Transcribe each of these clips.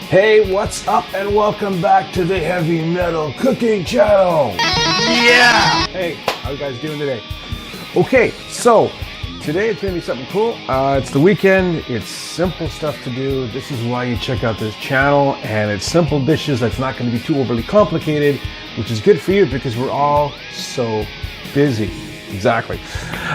Hey, what's up and welcome back to the Heavy Metal Cooking Channel. Yeah! Hey, how you guys doing today? Okay, so today it's gonna be something cool. It's the weekend, it's simple stuff to do. This is why you check out this channel, and it's simple dishes that's not gonna be too overly complicated, which is good for you because we're all so busy. Exactly.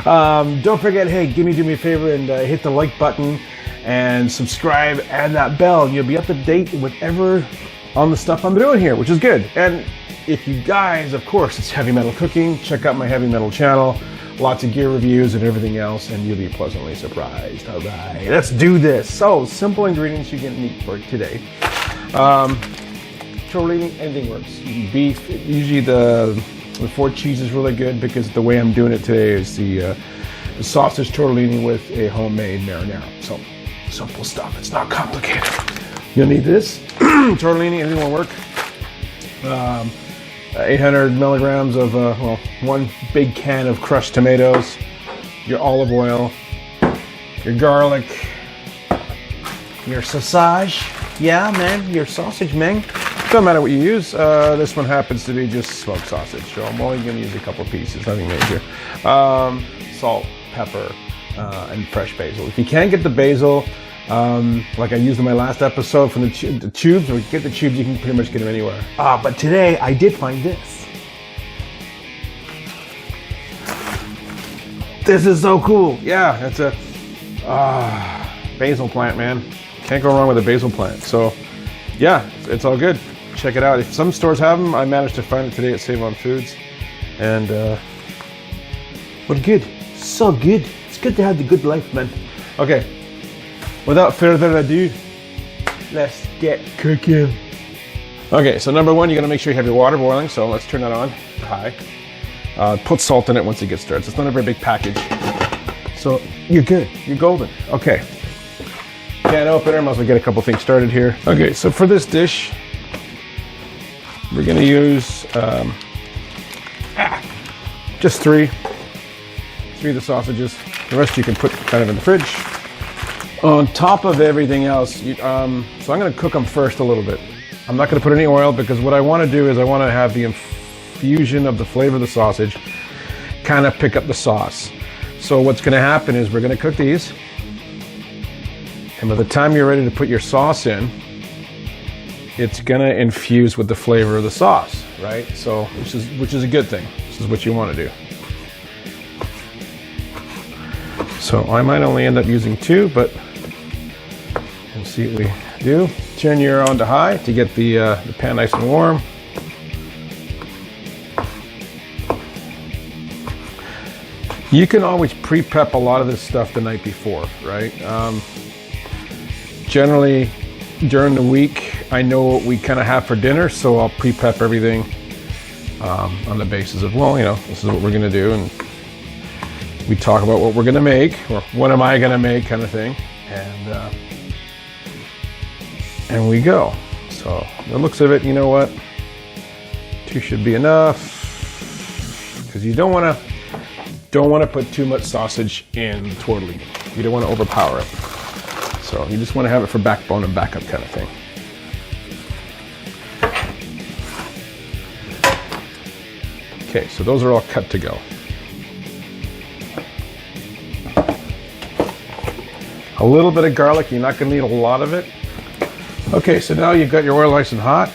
Don't forget, hey, do me a favor and hit the like button and subscribe and that bell. You'll be up to date with whatever on the stuff I'm doing here, which is good. And if you guys, of course, it's Heavy Metal Cooking. Check out my Heavy Metal channel. Lots of gear reviews and everything else, and you'll be pleasantly surprised. All right, let's do this. So, simple ingredients you can meet for today. Tortellini, anything works. Beef, usually the 4 cheese is really good because the way I'm doing it today is the sausage tortellini with a homemade marinara. So, simple stuff. It's not complicated. You'll need this. Tortellini, anything will work. 800 milligrams of, one big can of crushed tomatoes, your olive oil, your garlic, your sausage. Yeah, man, your sausage, man. Doesn't matter what you use. This one happens to be just smoked sausage, so I'm only going to use a couple pieces, nothing major. Salt, pepper, and fresh basil. If you can't get the basil, like I used in my last episode from the tubes, or get the tubes, you can pretty much get them anywhere. But today I did find this. This is so cool. Yeah, it's a basil plant, man. Can't go wrong with a basil plant. So yeah, it's all good. Check it out. If some stores have them, I managed to find it today at Save On Foods. And what good. So good. It's good to have the good life, man. Okay. Without further ado, let's get cooking. Okay, so number one, you're gonna make sure you have your water boiling, so let's turn that on to high. Put salt in it once it gets started. It's not a very big package. So you're good, you're golden. Okay, can opener, might as well get a couple things started here. Okay, so for this dish, we're gonna use just three of the sausages. The rest you can put kind of in the fridge. On top of everything else, so I'm going to cook them first a little bit. I'm not going to put any oil because what I want to do is I want to have the infusion of the flavor of the sausage kind of pick up the sauce. So what's going to happen is we're going to cook these, and by the time you're ready to put your sauce in, it's going to infuse with the flavor of the sauce, right? So which is a good thing. This is what you want to do. So I might only end up using 2, but we'll see what we do. Turn your on to high to get the pan nice and warm. You can always pre-prep a lot of this stuff the night before, right? Generally, during the week, I know what we kind of have for dinner, so I'll pre-prep everything on the basis of, well, you know, this is what we're going to do, and we talk about what we're going to make, or what am I going to make kind of thing, and we go. So the looks of it, you know what, 2 should be enough, because you don't want to put too much sausage in the tortellini. You don't want to overpower it. So you just want to have it for backbone and backup kind of thing. Okay, so those are all cut to go. A little bit of garlic, you're not going to need a lot of it. Okay, so now you've got your oil nice and hot.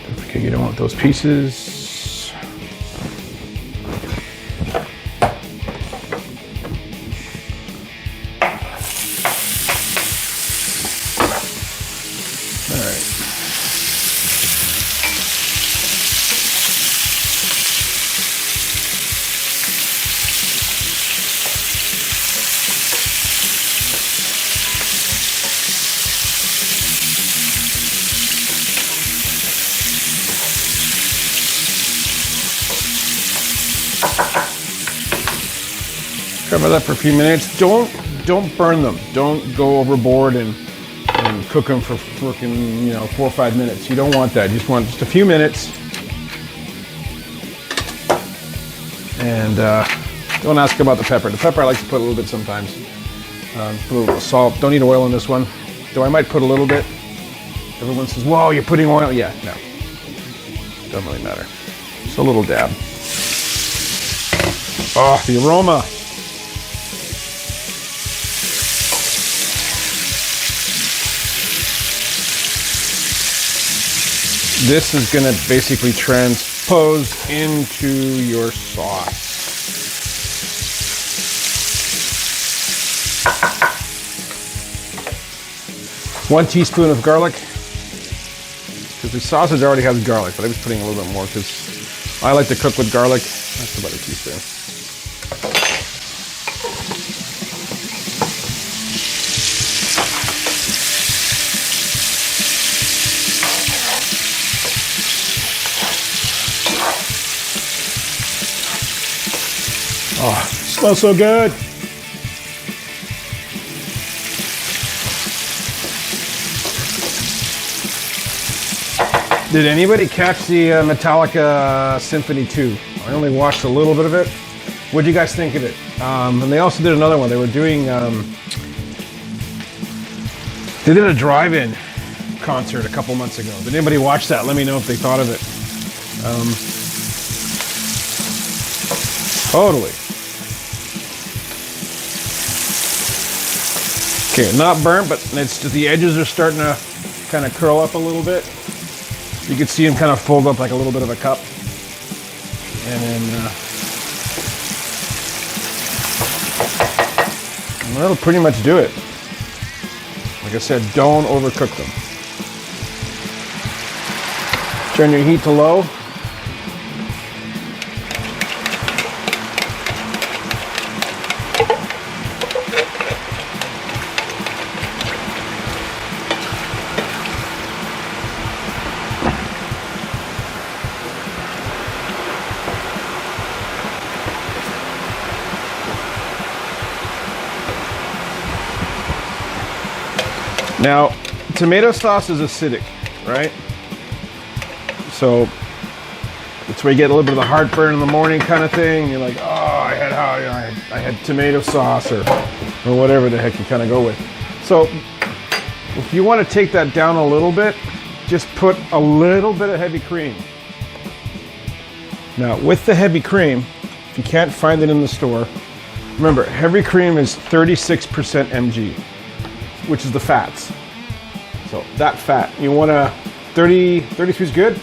Don't forget you don't want those pieces. All right. Cover that for a few minutes. Don't burn them. Don't go overboard and cook them for freaking 4 or 5 minutes. You don't want that. You just want just a few minutes. And Don't ask about the pepper. The pepper I like to put a little bit sometimes. Put a little bit of salt. Don't need oil in this one. Though I might put a little bit. Everyone says, whoa, you're putting oil. Yeah, no. Doesn't really matter. Just a little dab. Oh, the aroma. This is going to basically transpose into your sauce. One teaspoon of garlic, because the sausage already has garlic, but I was putting a little bit more because I like to cook with garlic. That's about a teaspoon. Oh, smells so good. Did anybody catch the Metallica Symphony 2? I only watched a little bit of it. What do you guys think of it? And they also did another one. They were doing, they did a drive-in concert a couple months ago. Did anybody watch that? Let me know if they thought of it. Totally. Okay, not burnt, but it's just the edges are starting to kind of curl up a little bit. You can see them kind of fold up like a little bit of a cup. And then that'll pretty much do it. Like I said, don't overcook them. Turn your heat to low. Now, tomato sauce is acidic, right? So that's where you get a little bit of the heartburn in the morning kind of thing. You're like, oh, I had tomato sauce or whatever the heck you kind of go with. So if you want to take that down a little bit, just put a little bit of heavy cream. Now, with the heavy cream, if you can't find it in the store, remember, heavy cream is 36% mg, which is the fats. So that fat, you want 33 is good.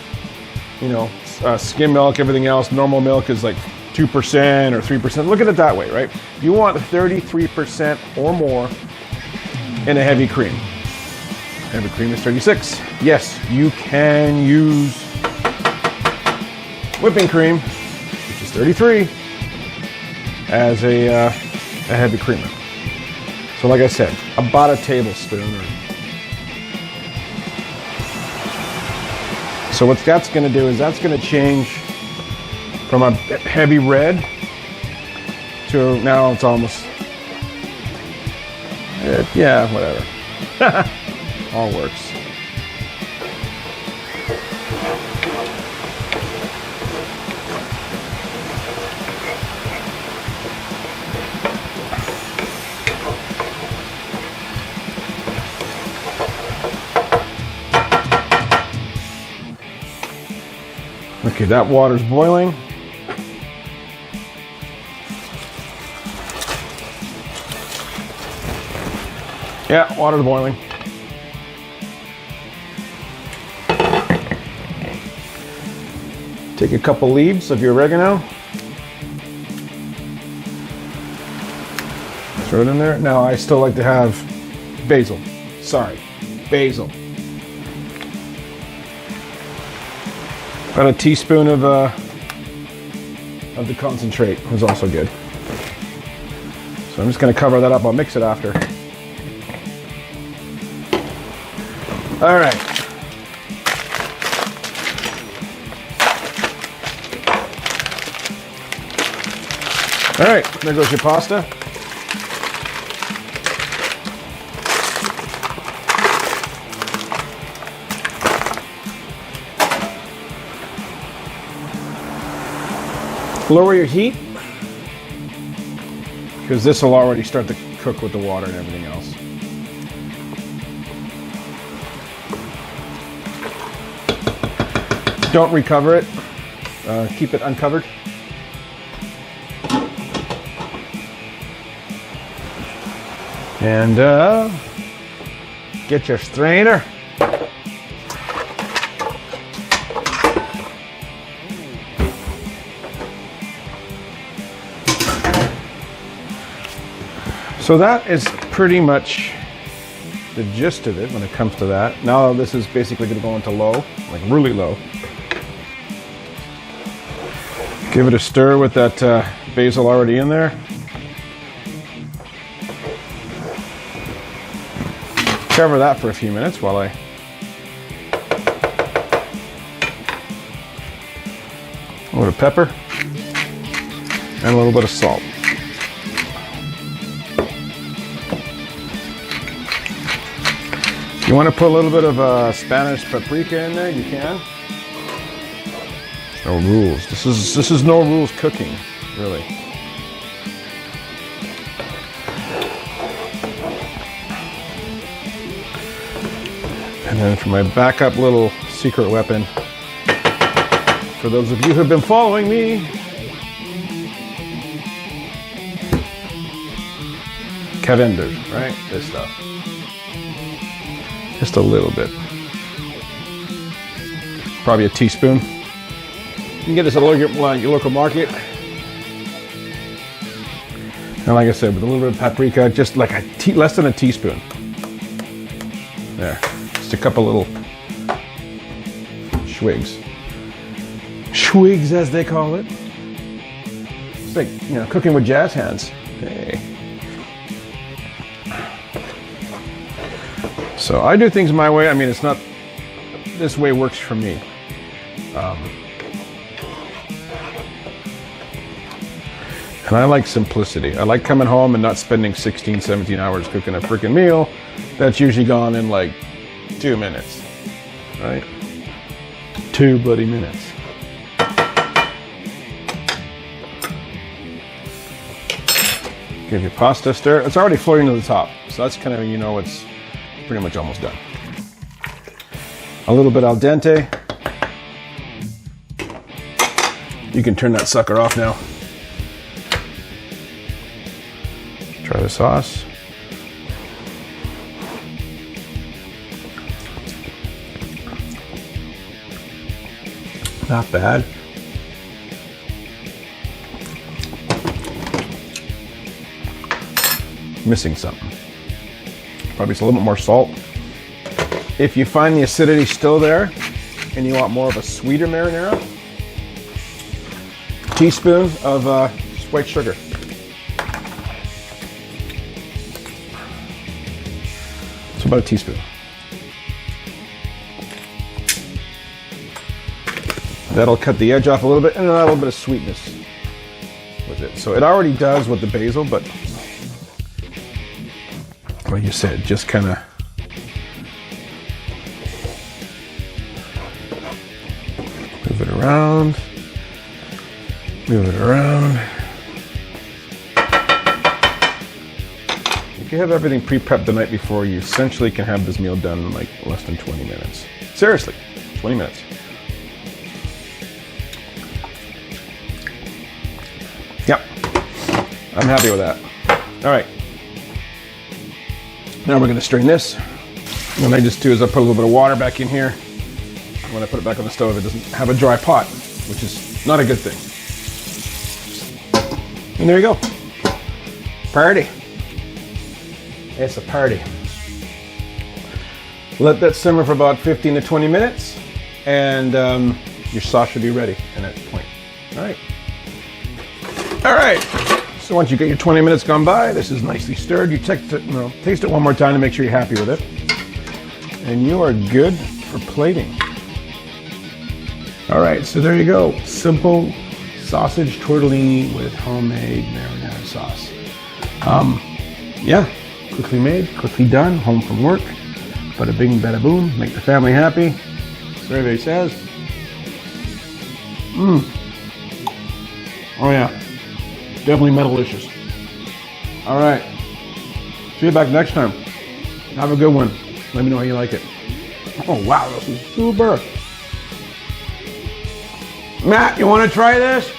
You know, skim milk, everything else, normal milk is like 2% or 3%. Look at it that way, right? You want 33% or more in a heavy cream. Heavy cream is 36. Yes, you can use whipping cream, which is 33, as a heavy creamer. So like I said, about a tablespoon. So what that's going to do is that's going to change from a heavy red to now it's almost, yeah, whatever. All works. Okay, that water's boiling. Yeah, water's boiling. Take a couple leaves of your oregano. Throw it in there. Now I still like to have basil. Sorry, basil. About a teaspoon of the concentrate is also good. So I'm just going to cover that up. I'll mix it after. All right. All right, there goes your pasta. Lower your heat. because this will already start to cook with the water and everything else. Don't recover it. Keep it uncovered. And get your strainer. So that is pretty much the gist of it when it comes to that. Now this is basically going to go into low, like really low. Give it a stir with that basil already in there. Cover that for a few minutes while I a little bit of pepper and a little bit of salt. If you want to put a little bit of Spanish paprika in there, you can. No rules. This is no rules cooking, really. And then for my backup little secret weapon, for those of you who have been following me, coriander, right? This stuff. Just a little bit. Probably a teaspoon. You can get this at your local market. And like I said, with a little bit of paprika, just like less than a teaspoon. There. Just a couple little swigs. Swigs, as they call it. It's like, you know, cooking with jazz hands. Hey. So I do things my way. I mean, it's not, this way works for me. And I like simplicity. I like coming home and not spending 16, 17 hours cooking a freaking meal that's usually gone in like 2 minutes, right? 2 bloody minutes. Give your pasta a stir. It's already floating to the top, so that's kind of, you know, it's pretty much almost done. A little bit al dente. You can turn that sucker off now. Try the sauce. Not bad. Missing something. Probably just a little bit more salt. If you find the acidity still there and you want more of a sweeter marinara, teaspoon of white sugar. It's about a teaspoon. That'll cut the edge off a little bit and a little bit of sweetness with it. So it already does with the basil, but like you said, just kind of move it around, move it around. If you have everything pre-prepped the night before, you essentially can have this meal done in like less than 20 minutes. Seriously, 20 minutes. Yep, I'm happy with that. All right. Now we're going to strain this. What I just do is I put a little bit of water back in here. When I put it back on the stove, it doesn't have a dry pot, which is not a good thing. And there you go. Party. It's a party. Let that simmer for about 15 to 20 minutes, and your sauce should be ready at that point. All right. All right. So once you get your 20 minutes gone by, this is nicely stirred. You taste it one more time to make sure you're happy with it. And you are good for plating. All right, so there you go. Simple sausage tortellini with homemade marinara sauce. Yeah, quickly made, quickly done, home from work. Bada bing, bada boom, make the family happy. Survey says. Oh yeah. Definitely metalicious. All right. See you back next time. Have a good one. Let me know how you like it. Oh, wow, this is super. Matt, you want to try this?